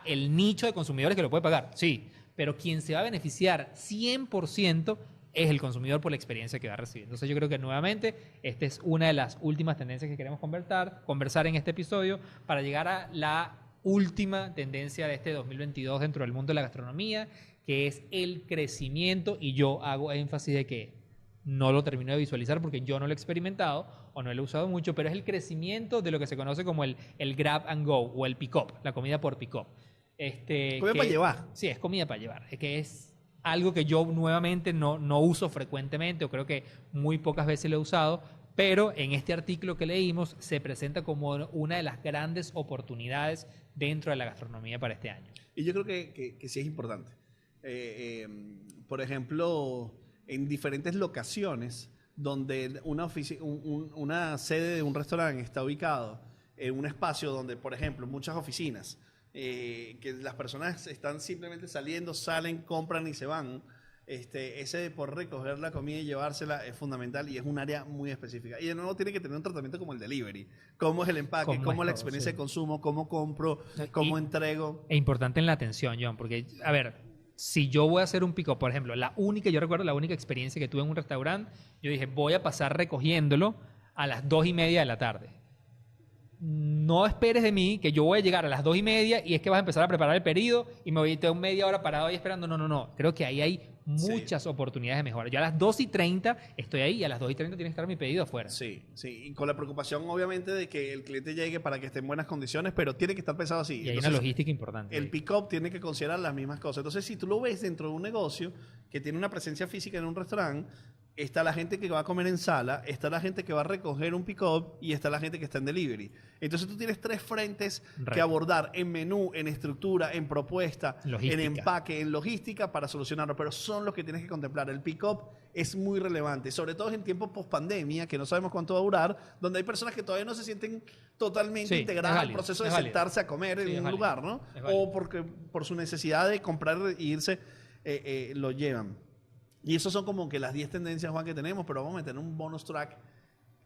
El nicho de consumidores que lo puede pagar, sí, pero quien se va a beneficiar 100% es el consumidor por la experiencia que va a recibir. Entonces yo creo que nuevamente esta es una de las últimas tendencias que queremos conversar en este episodio para llegar a la última tendencia de este 2022 dentro del mundo de la gastronomía, que es el crecimiento, y yo hago énfasis de que no lo termino de visualizar porque yo no lo he experimentado o no lo he usado mucho, pero es el crecimiento de lo que se conoce como el grab and go o el pick-up, la comida por pick-up. Comida para llevar. Sí, es comida para llevar. Es que es algo que yo nuevamente no uso frecuentemente, o creo que muy pocas veces lo he usado, pero en este artículo que leímos se presenta como una de las grandes oportunidades dentro de la gastronomía para este año. Y yo creo que sí es importante. Por ejemplo, en diferentes locaciones donde una sede de un restaurante está ubicado en un espacio donde, por ejemplo, muchas oficinas, que las personas están simplemente salen, compran y se van. Ese de por recoger la comida y llevársela es fundamental y es un área muy específica. Y de nuevo tiene que tener un tratamiento como el delivery. ¿Cómo es el empaque? ¿Cómo es la experiencia de consumo? ¿Cómo compro? ¿Cómo entrego? Es importante en la atención, John, porque, a ver, si yo voy a hacer un pick-up, por ejemplo, yo recuerdo la única experiencia que tuve en un restaurante, yo dije, voy a pasar recogiéndolo a las 2:30 de la tarde. No esperes de mí que yo voy a llegar a las 2:30 y es que vas a empezar a preparar el pedido y me voy a tener media hora parado ahí esperando. No. Creo que ahí hay muchas oportunidades de mejora. Yo a las 2:30 estoy ahí y a las 2:30 tiene que estar mi pedido afuera. Sí. Y con la preocupación, obviamente, de que el cliente llegue para que esté en buenas condiciones, pero tiene que estar pensado así. Y hay una logística importante. El pick-up tiene que considerar las mismas cosas. Entonces, si tú lo ves dentro de un negocio que tiene una presencia física en un restaurante, está la gente que va a comer en sala, está la gente que va a recoger un pick-up y está la gente que está en delivery. Entonces tú tienes 3 frentes que abordar en menú, en estructura, en propuesta, en empaque, en logística para solucionarlo, pero son los que tienes que contemplar. El pick-up es muy relevante, sobre todo en tiempos post-pandemia, que no sabemos cuánto va a durar, donde hay personas que todavía no se sienten totalmente integradas al proceso de sentarse a comer en un lugar, ¿no? O porque por su necesidad de comprar e irse, lo llevan. Y esos son como que las 10 tendencias, Juan, que tenemos, pero vamos a meter un bonus track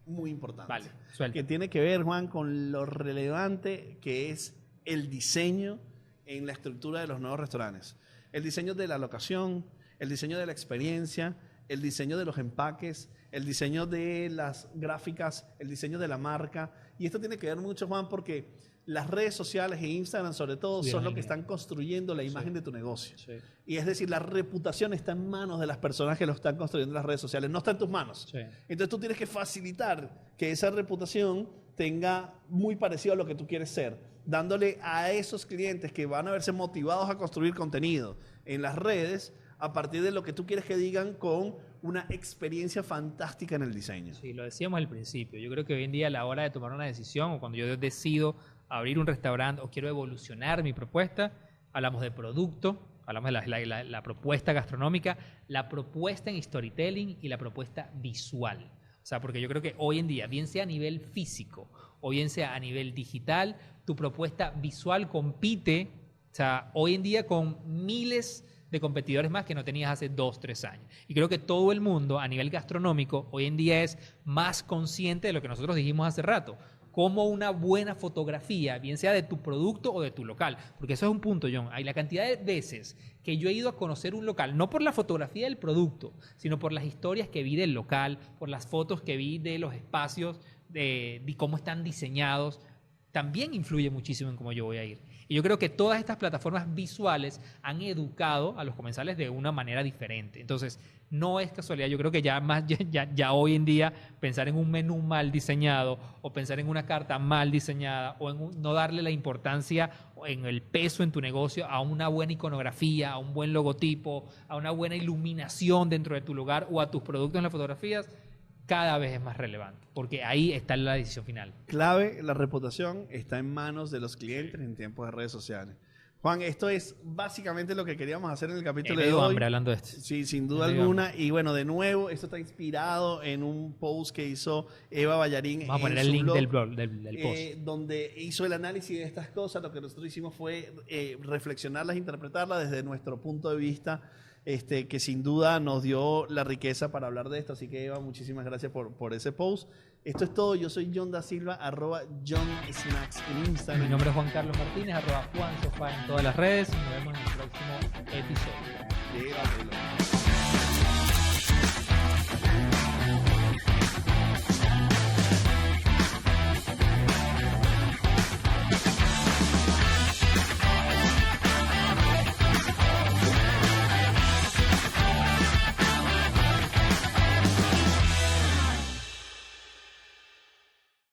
muy importante. Vale, suelta. Que tiene que ver, Juan, con lo relevante que es el diseño en la estructura de los nuevos restaurantes. El diseño de la locación, el diseño de la experiencia, el diseño de los empaques, el diseño de las gráficas, el diseño de la marca. Y esto tiene que ver mucho, Juan, porque las redes sociales e Instagram, sobre todo, son lo que están construyendo la imagen de tu negocio. Sí. Y es decir, la reputación está en manos de las personas que lo están construyendo en las redes sociales, no está en tus manos. Sí. Entonces tú tienes que facilitar que esa reputación tenga muy parecido a lo que tú quieres ser, dándole a esos clientes que van a verse motivados a construir contenido en las redes a partir de lo que tú quieres que digan, con una experiencia fantástica en el diseño. Sí, lo decíamos al principio. Yo creo que hoy en día, a la hora de tomar una decisión, o cuando yo decido abrir un restaurante o quiero evolucionar mi propuesta, hablamos de producto, hablamos de la propuesta gastronómica, la propuesta en storytelling y la propuesta visual. O sea, porque yo creo que hoy en día, bien sea a nivel físico o bien sea a nivel digital, tu propuesta visual compite, o sea, hoy en día con miles de competidores más que no tenías hace 2, 3 años. Y creo que todo el mundo a nivel gastronómico hoy en día es más consciente de lo que nosotros dijimos hace rato. como una buena fotografía, bien sea de tu producto o de tu local. Porque eso es un punto, John. Hay la cantidad de veces que yo he ido a conocer un local, no por la fotografía del producto, sino por las historias que vi del local, por las fotos que vi de los espacios, de cómo están diseñados, también influye muchísimo en cómo yo voy a ir. Y yo creo que todas estas plataformas visuales han educado a los comensales de una manera diferente. Entonces, no es casualidad. Yo creo que ya hoy en día pensar en un menú mal diseñado o pensar en una carta mal diseñada o en no darle la importancia en el peso en tu negocio a una buena iconografía, a un buen logotipo, a una buena iluminación dentro de tu lugar o a tus productos en las fotografías, cada vez es más relevante, porque ahí está la decisión final. Clave, la reputación está en manos de los clientes en tiempos de redes sociales. Juan, esto es básicamente lo que queríamos hacer en el capítulo de hoy. Hambre hablando de esto. Sí, sin duda alguna. Y bueno, de nuevo, esto está inspirado en un post que hizo Eva Ballarín. Vamos a poner el link del blog, del post. Donde hizo el análisis de estas cosas. Lo que nosotros hicimos fue reflexionarlas, interpretarlas desde nuestro punto de vista, que sin duda nos dio la riqueza para hablar de esto. Así que, Eva, muchísimas gracias por ese post. Esto es todo. Yo soy John Da Silva, @JohnSnacks en Instagram. Mi nombre es Juan Carlos Martínez, @JuanSofá en todas las redes. Nos vemos en el próximo episodio.